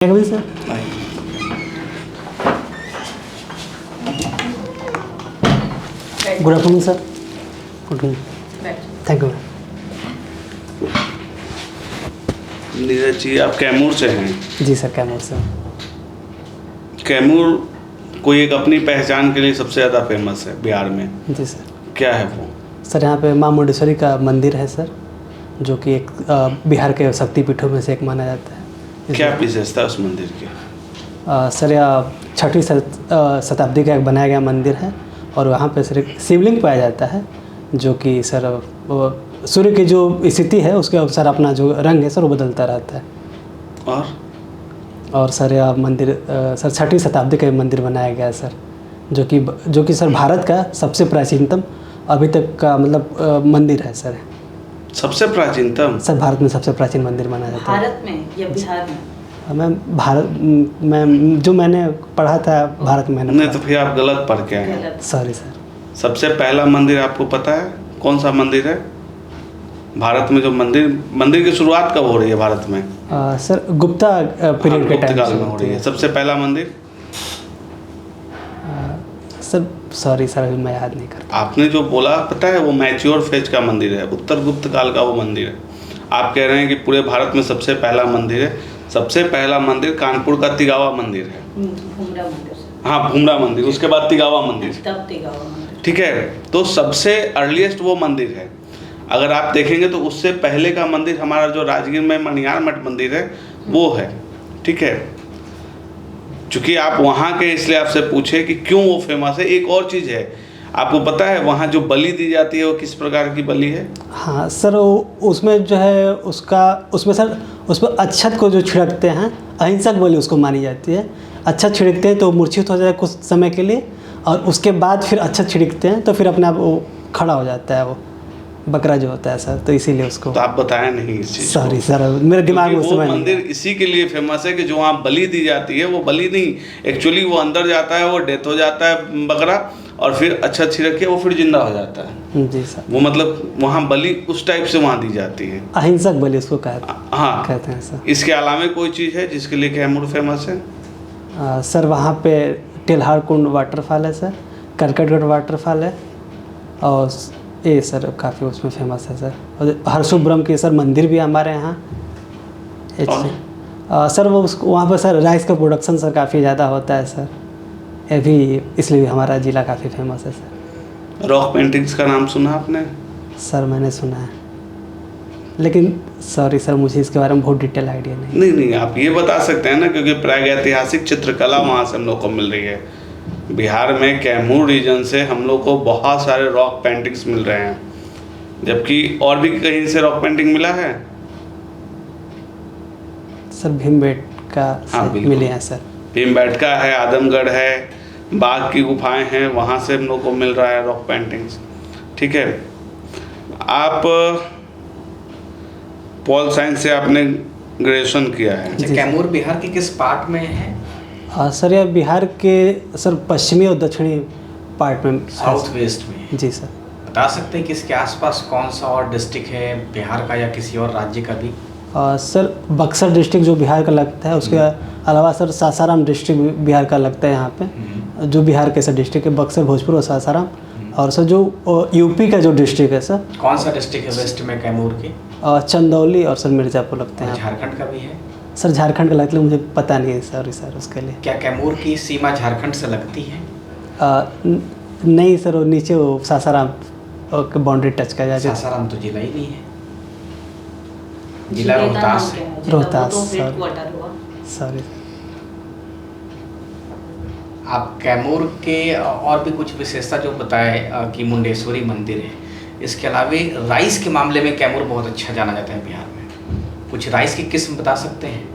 क्या कभी sir? Good afternoon sir. Good thank you. Neeraj ji, आप कैमूर से हैं? जी सर, कैमूर से। कैमूर कोई एक अपनी पहचान के लिए सबसे ज़्यादा फेमस है बिहार में। जी सर। क्या है वो? सर यहाँ पे माँ मुंडेश्वरी का मंदिर है सर, जो कि एक बिहार के शक्तिपीठों में से एक माना जाता है। क्या विशेषता है उस मंदिर की? सर यह 6वीं शताब्दी का एक बनाया गया मंदिर है और वहाँ पे सर एक शिवलिंग पाया जाता है, जो कि सर सूर्य की जो स्थिति है उसके अनुसार अपना जो रंग है सर वो बदलता रहता है। और सर यह मंदिर सर 6वीं शताब्दी का मंदिर बनाया गया है सर, जो कि सर भारत का सबसे प्राचीनतम अभी तक का मतलब मंदिर है सर। सबसे प्राचीनतम? सर भारत में सबसे प्राचीन मंदिर माना जाता है। भारत में या बिहार में? मैं जो मैंने पढ़ा था भारत में। नहीं तो फिर आप गलत पढ़ के आए हैं। Sorry sir. सबसे पहला मंदिर आपको पता है कौन सा मंदिर है भारत में? जो मंदिर की शुरुआत कब हो रही है भारत में? सर गुप्ता पीरियड के टाइम में हो रही है सबसे पहला मंदिर। सर सॉरी सर, अभी मैं याद नहीं करता। आपने जो बोला पता है वो मैच्योर फेज का मंदिर है, उत्तर गुप्त काल का वो मंदिर है। आप कह रहे हैं कि पूरे भारत में सबसे पहला मंदिर है। सबसे पहला मंदिर कानपुर का तिगावा मंदिर है। भूमरा मंदिर। हाँ, भूमरा मंदिर, उसके बाद तिगावा मंदिर। तब तिगावा मंदिर। ठीक है, तो सबसे अर्लीस्ट वो मंदिर है। अगर आप देखेंगे तो उससे पहले का मंदिर हमारा जो राजगीर में मणियार मठ मंदिर है वो है। ठीक है, चूँकि आप वहाँ के इसलिए आपसे पूछे कि क्यों वो फेमस है। एक और चीज़ है, आपको पता है वहाँ जो बलि दी जाती है वो किस प्रकार की बलि है? हाँ सर, उसमें जो है उसमें सर उस पर अक्षत को जो छिड़कते हैं, अहिंसक बलि उसको मानी जाती है। अक्षत छिड़कते हैं तो मूर्छित हो जाए कुछ समय के लिए, और उसके बाद फिर अक्षत छिड़कते हैं तो फिर अपने आप वो खड़ा हो जाता है, वो बकरा जो होता है सर, तो इसीलिए उसको। तो आप बताया नहीं इस चीज़। सॉरी सर, मेरे दिमाग में उस समय मंदिर इसी के लिए फेमस है कि जो वहाँ बलि दी जाती है वो बलि नहीं, एक्चुअली वो अंदर जाता है, वो डेथ हो जाता है बकरा, और फिर अच्छा छिड़क के वो फिर जिंदा हो जाता है। जी सर। वो मतलब वहाँ बलि उस टाइप से वहाँ दी जाती है, अहिंसक बलि उसको कहते हैं सर। इसके अलावा कोई चीज़ है जिसके लिए कैमूर फेमस है? सर वहाँ पे टेल्हार कुंड वाटरफॉल है सर, करकटगढ़ वाटरफॉल है, और ये सर काफ़ी उसमें फेमस है सर। और हरसुब्रह्म के सर मंदिर भी हमारे यहाँ। सर वो वहाँ पर सर राइस का प्रोडक्शन सर काफ़ी ज़्यादा होता है सर, ये भी इसलिए हमारा ज़िला काफ़ी फेमस है सर। रॉक पेंटिंग्स का नाम सुना आपने? सर मैंने सुना है, लेकिन सॉरी सर, मुझे इसके बारे में बहुत डिटेल आइडिया नहीं। नहीं, आप ये बता सकते हैं ना, क्योंकि प्रागैतिहासिक चित्रकला वहाँ से हम लोग को मिल रही है। बिहार में कैमूर रीजन से हम लोग को बहुत सारे रॉक पेंटिंग्स मिल रहे हैं, जबकि और भी कहीं से रॉक पेंटिंग मिला है? सर भीमबेटका से मिले हैं सर। भीमबेटका है, आदमगढ़ है, बाघ की गुफाएं हैं, वहाँ से हम लोग को मिल रहा है रॉक पेंटिंग्स। ठीक है, आप पॉल साइंस से आपने ग्रेजुएशन किया है। कैमूर बिहार के किस पार्ट में है? सर यह बिहार के सर पश्चिमी और दक्षिणी पार्ट में, साउथ वेस्ट में। जी सर। बता सकते हैं कि इसके आसपास कौन सा और डिस्ट्रिक्ट है बिहार का या किसी और राज्य का भी? सर बक्सर डिस्ट्रिक्ट जो बिहार का लगता है, उसके अलावा सर सासाराम डिस्ट्रिक्ट बिहार का लगता है यहाँ पे, जो बिहार के सर डिस्ट्रिक्ट है, बक्सर, भोजपुर और सासाराम। और सर जो यूपी का जो डिस्ट्रिक्ट है सर। कौन सा डिस्ट्रिक्ट है वेस्ट में कैमूर की? चंदौली और सर मिर्ज़ापुर लगते हैं। झारखंड का भी है? सर झारखंड का लगता है, मुझे पता नहीं है सर उसके लिए। क्या कैमूर की सीमा झारखंड से लगती है? नहीं सर, वो नीचे वो सासाराम की बाउंड्री टच कर जाती है। सासाराम तो जिला ही नहीं है, जिला रोहतास है। रोहतास सॉरी। आप कैमूर के और भी कुछ विशेषता जो बताए कि मुंडेश्वरी मंदिर है, इसके अलावा राइस के मामले में कैमूर बहुत अच्छा जाना जाता है बिहार में। कुछ राइस की किस्म बता सकते हैं?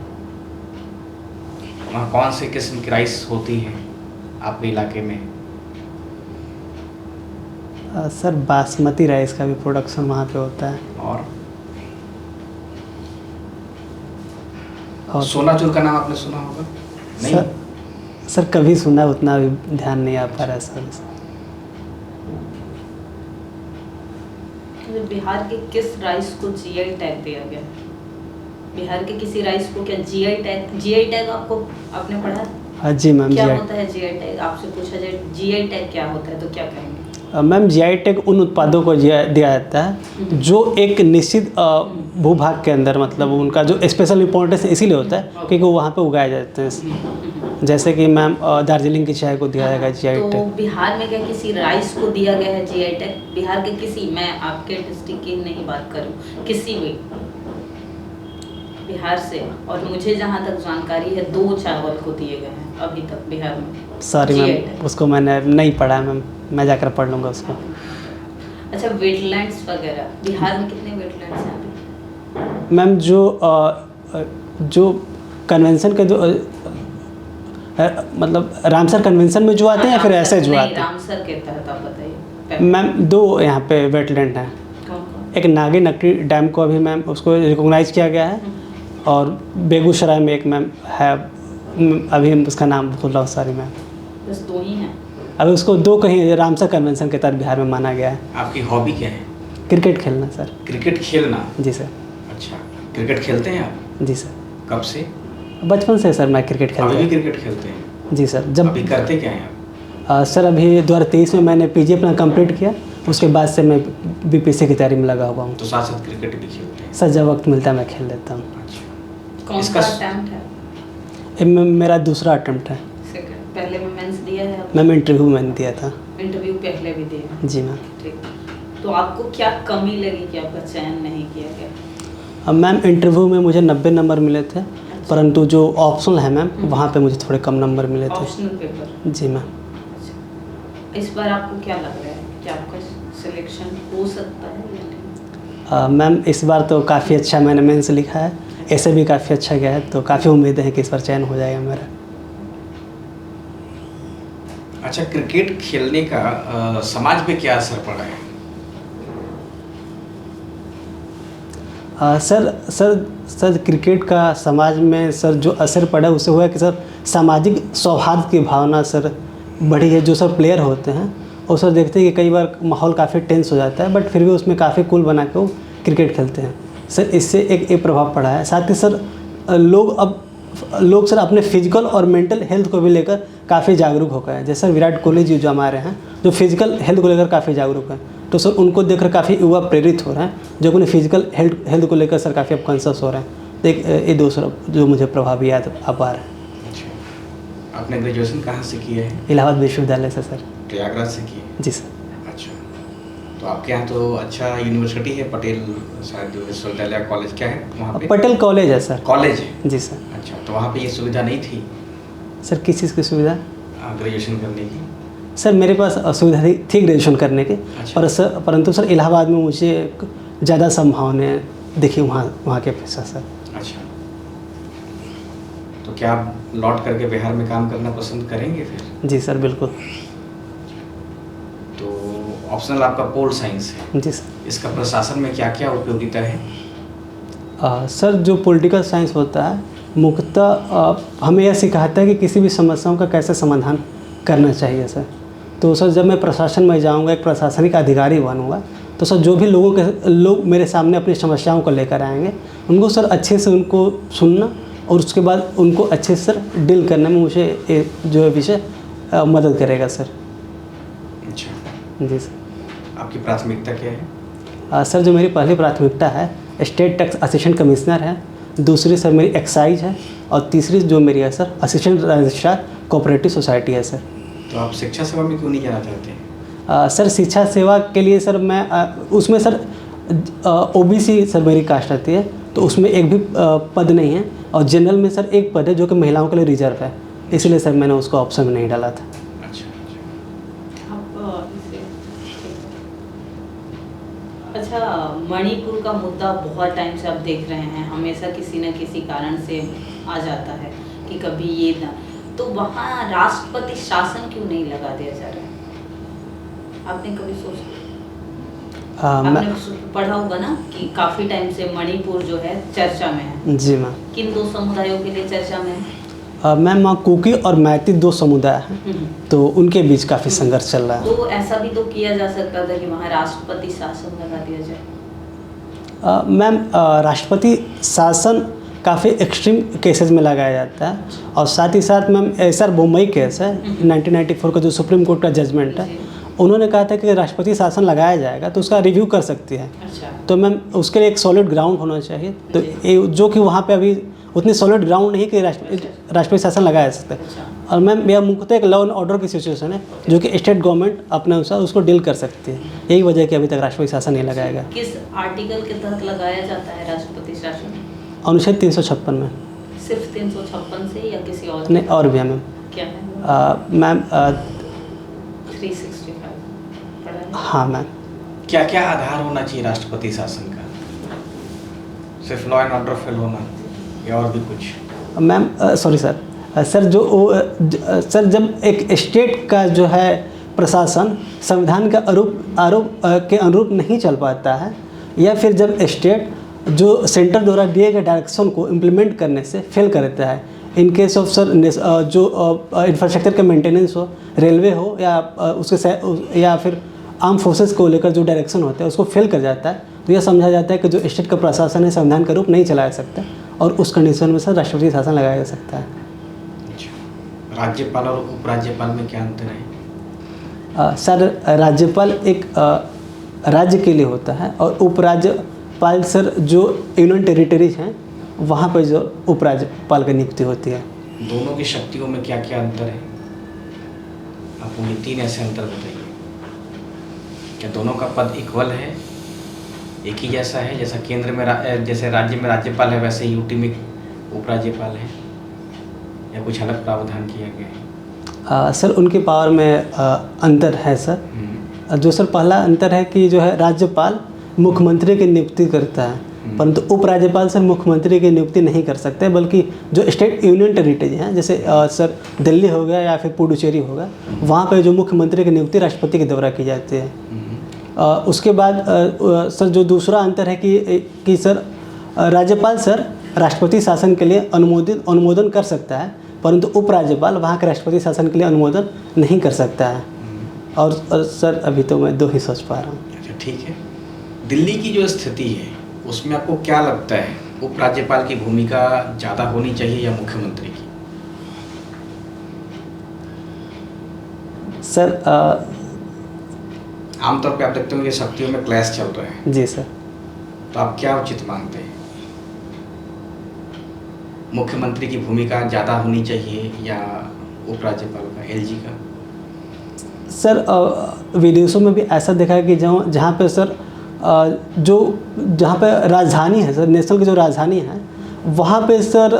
वहाँ कौन से किस्म की राइस होती है आपके इलाके में? सर बासमती राइस का भी प्रोडक्शन वहाँ पे होता है। और सोनाचूर का नाम आपने सुना होगा? नहीं सर कभी सुना, उतना भी ध्यान नहीं आ पा रहा है सर। बिहार के किस राइस को जीआई टैग दिया गया? बिहार के किसी राइस को क्या जीआई टैग आपको आपने पढ़ा है? हाँ जी मैम। क्या जी होता है जीआई टैग? आपसे पूछा जाए जीआई टैग क्या होता है तो क्या कहेंगे? मैम जीआई टैग उन उत्पादों को दिया जाता है जो एक निश्चित भूभाग के अंदर, मतलब उनका जो स्पेशल इम्पोर्टेंस इसीलिए होता है क्योंकि वो वहाँ पे उगाए जाते हैं। जैसे कि मैम दार्जिलिंग की चाय को दिया जाएगा जीआई तो टैग। बिहार में क्या किसी राइस को दिया गया है जीआई टैग? बिहार के किसी, मैं आपके डिस्ट्रिक्ट की नहीं बात करूँ, किसी भी बिहार से, और मुझे जहाँ तक जानकारी है 2 चावल को दिए गए हैं अभी तक बिहार में। Sorry GI ma'am, tag. उसको मैंने नहीं पढ़ा है मैम, मैं जाकर पढ़ लूँगा उसको। अच्छा, वेटलैंड्स वगैरह बिहार में कितने वेटलैंड्स हैं अभी? मैम जो कन्वेंशन के जो मतलब रामसर कन्वेंशन में जो आते हैं या फिर ऐसे जो नहीं, आते हैं? रामसर के तहत आप बताइए। मैम 2 यहाँ पे वेटलैंड हैं। कौन-कौन? एक नागी नकटी डैम को अभी मैम उसको रिकॉग्नाइज किया गया है, और बेगूसराय में एक मैम है, अभी उसका नाम भूल रहा हूँ, सॉरी मैम। बस 2 ही हैं। अभी उसको 2 कहीं रामसर कन्वेंशन के तहत बिहार में माना गया है। आपकी हॉबी क्या है? क्रिकेट खेलना सर। क्रिकेट खेलना? जी सर। अच्छा, क्रिकेट खेलते हैं आप? जी सर, कब से? बचपन से सर मैं क्रिकेट खेलता अभी भी हूँ। क्रिकेट खेलते हैं? जी सर। जब अभी करते क्या हैं आप? सर अभी 2023 में मैंने पीजी अपना कंप्लीट किया, उसके बाद से मैं बीपीएससी की तैयारी में लगा हुआ हूँ। तो साथ साथ क्रिकेट भी खेलते हैं? सर जब वक्त मिलता है मैं खेल लेता हूँ। अच्छा, कौन सा अटेम्प्ट है? मेरा दूसरा अटेम्प्ट है सेकंड? पहले में मेंस दिया है आपने? मैम, इंटरव्यू मैंने दिया था। इंटरव्यू पहले भी दिया? जी मैम। ठीक। तो आपको क्या कमी लगी कि आपका चयन नहीं किया गया? अब मैम इंटरव्यू में मुझे 90 नंबर मिले थे, परंतु जो ऑप्शनल है मैम वहाँ पे मुझे थोड़े कम नंबर मिले थे। Optional paper? जी मैम। अच्छा, इस बार आपको क्या लग रहा है कि आपका सिलेक्शन हो सकता है या नहीं? मैम इस बार तो काफ़ी अच्छा मैंने मेंस लिखा है, ऐसे भी काफ़ी अच्छा गया है, तो काफ़ी उम्मीदें हैं कि इस बार चयन हो जाएगा मेरा। अच्छा, क्रिकेट खेलने का समाज पे क्या असर पड़ा है? सर क्रिकेट का समाज में सर जो असर पड़ा है उससे हुआ है कि सर सामाजिक सौहार्द की भावना सर बढ़ी है। जो सर प्लेयर होते हैं और सर देखते हैं कि कई बार माहौल काफ़ी टेंस हो जाता है, बट फिर भी उसमें काफ़ी कूल बना के वो क्रिकेट खेलते हैं। सर इससे एक प्रभाव पड़ा है। साथ ही सर लोग सर अपने फिजिकल और मेंटल हेल्थ को भी लेकर काफ़ी जागरूक हो गए हैं। जैसे विराट कोहली जी जो हमारे हैं, जो फिजिकल हेल्थ को लेकर काफ़ी जागरूक हैं, तो सर उनको देखकर काफ़ी युवा प्रेरित हो रहे हैं, जो अपने फिजिकल हेल्थ को लेकर सर काफ़ी अब कॉन्शियस हो रहे हैं। तो एक ये 2 सर जो मुझे प्रभावी याद आ पा रहे हैं। अच्छा, आपने ग्रेजुएशन कहाँ से किया है? इलाहाबाद विश्वविद्यालय से सर। प्रयागराज से की है? जी सर। अच्छा, तो आपके यहाँ तो अच्छा यूनिवर्सिटी है, पटेल शायद विश्वविद्यालय कॉलेज, क्या है वहाँ पे? पटेल कॉलेज है सर। कॉलेज है? जी सर। अच्छा, तो वहाँ पे ये सुविधा नहीं थी सर किस चीज़ की सुविधा? ग्रेजुएशन करने की? सर मेरे पास सुविधा थी ग्रेजुएशन करने की, अच्छा। परंतु सर इलाहाबाद में मुझे ज़्यादा संभावनाएं दिखी वहाँ के अपेक्षा सर। अच्छा, तो क्या आप लौट करके बिहार में काम करना पसंद करेंगे फिर? जी सर बिल्कुल। तो ऑप्शनल आपका पोल साइंस है, जी सर। इसका प्रशासन में क्या क्या उपयोगिता है? सर जो पॉलिटिकल साइंस होता है मुख्यतः हमें यह सिखाता है कि किसी भी समस्याओं का कैसे समाधान करना चाहिए सर। तो सर जब मैं प्रशासन में जाऊंगा, एक प्रशासनिक अधिकारी बनूंगा, तो सर जो भी लोग मेरे सामने अपनी समस्याओं को लेकर आएंगे, उनको सर अच्छे से उनको सुनना और उसके बाद उनको अच्छे से सर डील करने में मुझे जो है विषय मदद करेगा सर। अच्छा, जी सर। आपकी प्राथमिकता क्या है? सर जो मेरी पहली प्राथमिकता है स्टेट टैक्स असिस्टेंट कमिश्नर है, दूसरी सर मेरी एक्साइज है, और तीसरी जो मेरी है sir assistant registrar cooperative society है सर। तो आप शिक्षा सेवा में क्यों नहीं जाना चाहते? सर शिक्षा सेवा के लिए सर मैं उसमें सर ओबीसी सर मेरी कास्ट आती है, तो उसमें एक भी पद नहीं है, और जनरल में सर एक पद है जो कि महिलाओं के लिए रिजर्व है, इसलिए सर मैंने उसको ऑप्शन में नहीं डाला था। अच्छा, अच्छा, मणिपुर का मुद्दा बहुत टाइम से आप देख रहे हैं, हमेशा किसी न किसी कारण से आ जाता है कि कभी ये ना, तो वहाँ राष्ट्रपति शासन क्यों नहीं लगा दिया जा रहा है? आपने कभी सोचा? आपने पढ़ा होगा ना कि काफ़ी टाइम से मणिपुर जो है चर्चा में है। जी मैम। किन 2 समुदायों के लिए चर्चा में है? मैम वहाँ कुकी और मैती 2 समुदाय हैं, तो उनके बीच काफ़ी संघर्ष चल रहा है। तो ऐसा भी तो किया जा सकता था कि वहाँ राष्ट्रपति शासन लगा दिया जाए। मैम राष्ट्रपति शासन काफ़ी एक्सट्रीम केसेस में लगाया जाता है। और साथ ही साथ मैम एसआर बोम्मई केस है 1994 का जो सुप्रीम कोर्ट का जजमेंट है, उन्होंने कहा था कि राष्ट्रपति शासन लगाया जाएगा तो उसका रिव्यू कर सकती है। अच्छा। तो मैम उसके लिए एक सॉलिड ग्राउंड होना चाहिए, तो जो कि वहाँ पे अभी उतनी सॉलिड ग्राउंड नहीं कि राष्ट्रपति शासन लगाया जा सकता है। और मैम यह मुख्यतः एक लॉ एंड ऑर्डर की सिचुएशन है जो कि स्टेट गवर्नमेंट अपने अनुसार उसको डील कर सकती है। यही वजह है कि अभी तक राष्ट्रपति शासन नहीं लगाया गया। किस आर्टिकल के तहत लगाया जाता है राष्ट्रपति शासन? अनुच्छेद 356 में। सिर्फ 356 से या किसी और? नहीं, और भी है मैम। क्या है मैम 365 पढ़ा है? हाँ मैम। क्या क्या आधार होना चाहिए राष्ट्रपति शासन का? सिर्फ लॉ एंड ऑर्डर फेल होना या और भी कुछ? मैम सॉरी सर, सर जब एक स्टेट का जो है प्रशासन संविधान का आरोप के अनुरूप नहीं चल पाता है, या फिर जब स्टेट जो सेंटर द्वारा दिए गए डायरेक्शन को इम्प्लीमेंट करने से फेल करता है, इन केस ऑफ सर जो इंफ्रास्ट्रक्चर का मेंटेनेंस हो, रेलवे हो या उसके या फिर आर्म फोर्सेस को लेकर जो डायरेक्शन होता है उसको फेल कर जाता है, तो यह समझा जाता है कि जो स्टेट का प्रशासन है संविधान का रूप नहीं चला सकता, और उस कंडीशन में सर राष्ट्रपति शासन लगाया जा सकता है। राज्यपाल और उपराज्यपाल में क्या अंतर है? सर राज्यपाल एक राज्य के लिए होता है, और उपराज्यपाल सर जो यूनियन टेरिटरीज हैं वहाँ पर जो उपराज्यपाल की नियुक्ति होती है। दोनों की शक्तियों में क्या क्या अंतर है? आप मुझे 3 ऐसे अंतर बताइए। क्या दोनों का पद इक्वल है, एक ही जैसा है, जैसा केंद्र में जैसे राज्य में राज्यपाल है वैसे यूटी में उपराज्यपाल है, या कुछ अलग प्रावधान किया गया है? सर उनकी पावर में अंतर है सर। जो सर पहला अंतर है कि जो है राज्यपाल मुख्यमंत्री की नियुक्ति करता है, परंतु उपराज्यपाल सर मुख्यमंत्री की नियुक्ति नहीं कर सकते, बल्कि जो स्टेट यूनियन टेरिटरी हैं जैसे सर दिल्ली हो गया या फिर पुडुचेरी होगा, वहाँ पर जो मुख्यमंत्री की नियुक्ति राष्ट्रपति के द्वारा की जाती है। उसके बाद सर जो दूसरा अंतर है कि सर राज्यपाल सर राष्ट्रपति शासन के लिए अनुमोदन कर सकता है, परंतु उपराज्यपाल वहाँ के राष्ट्रपति शासन के लिए अनुमोदन नहीं कर सकता है। और सर अभी तो मैं 2 ही सोच पा रहा हूँ। अच्छा ठीक है। दिल्ली की जो स्थिति है उसमें आपको क्या लगता है, उपराज्यपाल की भूमिका ज़्यादा होनी चाहिए या मुख्यमंत्री की? सर आमतौर पे आप देखते होंगे शक्तियों में क्लैश चल रहा है। जी सर। तो आप क्या उचित मानते हैं, मुख्यमंत्री की भूमिका ज़्यादा होनी चाहिए या उपराज्यपाल का, एलजी का? सर विदेशों में भी ऐसा देखा है कि जहाँ पे सर जहाँ पे राजधानी है सर, नेशनल की जो राजधानी है वहाँ पे सर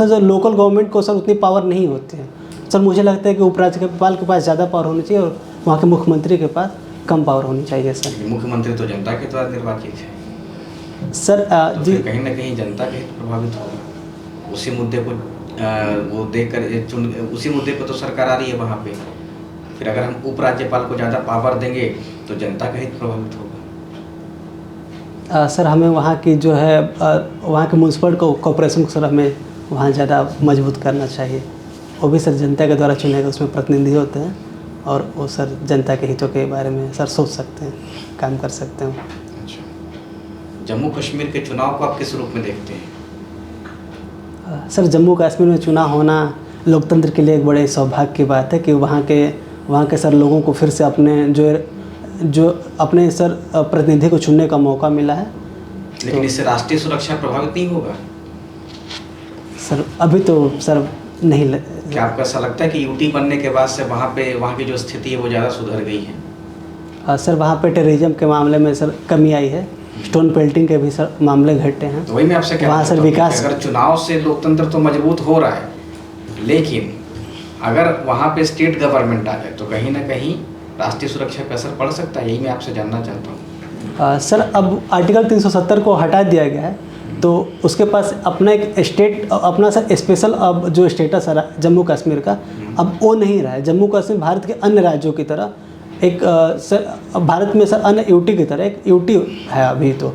जो लोकल गवर्नमेंट को सर उतनी पावर नहीं होती है। सर मुझे लगता है कि उपराज्यपाल के पास ज़्यादा पावर होनी चाहिए और वहाँ के मुख्यमंत्री के पास कम पावर होनी चाहिए सर। मुख्यमंत्री तो जनता के द्वारा निर्वाचित है सर। तो जी कहीं ना कहीं जनता के हित प्रभावित होगा। उसी मुद्दे को वो देकर उसी मुद्दे पर तो सरकार आ रही है वहाँ पे। फिर अगर हम उपराज्यपाल को ज़्यादा पावर देंगे तो जनता का हित प्रभावित होगा। सर हमें वहाँ की जो है वहाँ के म्यूनसिपल कॉर्पोरेशन को सर हमें वहाँ ज़्यादा मजबूत करना चाहिए। वो भी सर जनता के द्वारा चुने गए उसमें प्रतिनिधि होते हैं, और वो सर जनता के हितों के बारे में सर सोच सकते हैं, काम कर सकते हैं। अच्छा, जम्मू कश्मीर के चुनाव को आप किस रूप में देखते हैं? सर जम्मू कश्मीर में चुनाव होना लोकतंत्र के लिए एक बड़े सौभाग्य की बात है कि वहाँ के सर लोगों को फिर से अपने जो अपने सर प्रतिनिधि को चुनने का मौका मिला है। लेकिन इससे राष्ट्रीय सुरक्षा प्रभावित नहीं होगा? सर अभी तो सर नहीं क्या आपको ऐसा लगता है कि यूटी बनने के बाद से वहाँ की जो स्थिति है वो ज़्यादा सुधर गई है? सर वहाँ पे टेररिज्म के मामले में सर कमी आई है, स्टोन पेल्टिंग के भी सर मामले घटे हैं। तो वही मैं आपसे कह रहा सर विकास, अगर चुनाव से लोकतंत्र तो मजबूत हो रहा है, लेकिन अगर वहाँ पे स्टेट गवर्नमेंट आ जाए तो कहीं ना कहीं राष्ट्रीय सुरक्षा पर असर पड़ सकता है। यही मैं आपसे जानना चाहता हूँ। सर अब आर्टिकल 370 को हटा दिया गया है, तो उसके पास अपना एक स्टेट अपना सर स्पेशल अब जो स्टेटस है जम्मू कश्मीर का अब वो नहीं रहा है। जम्मू कश्मीर भारत के अन्य राज्यों की तरह एक सर भारत में सर अन्य यूटी की तरह एक यूटी है अभी तो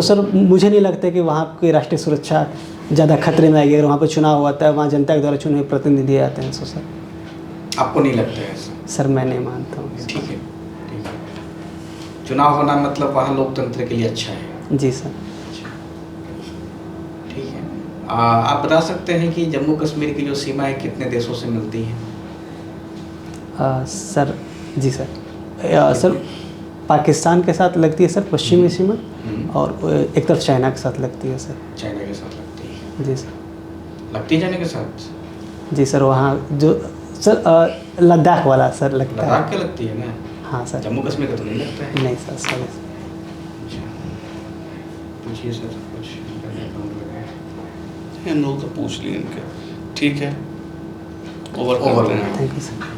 सर मुझे नहीं लगता कि वहाँ की राष्ट्रीय सुरक्षा ज़्यादा खतरे में आएगी। अगर वहाँ पर चुनाव होता है, वहाँ जनता के द्वारा चुने हुए प्रतिनिधि आते हैं, सो सर आपको नहीं लगता है ऐसा? सर मैं नहीं मानता हूँ। ठीक है। चुनाव होना मतलब वहाँ लोकतंत्र के लिए अच्छा है। जी सर। ठीक। आप बता सकते हैं कि जम्मू कश्मीर की जो सीमा है कितने देशों से मिलती है? सर जी सर, सर पाकिस्तान के साथ लगती है सर पश्चिमी सीमा, और एक तरफ चाइना के साथ लगती है सर। चाइना के साथ लगती है? जी सर। लगती है चाइना के साथ? जी सर, वहाँ जो सर लद्दाख वाला सर लगता है। लद्दाख के लगती है ना? हाँ सर। जम्मू कश्मीर का तो नहीं लगता है? नहीं सर, सॉरी सर। अच्छा, पूछिए सर कुछ। हम लोग तो पूछ लिए इनके, ठीक है, ओवर Over करते हैं। Thank you sir.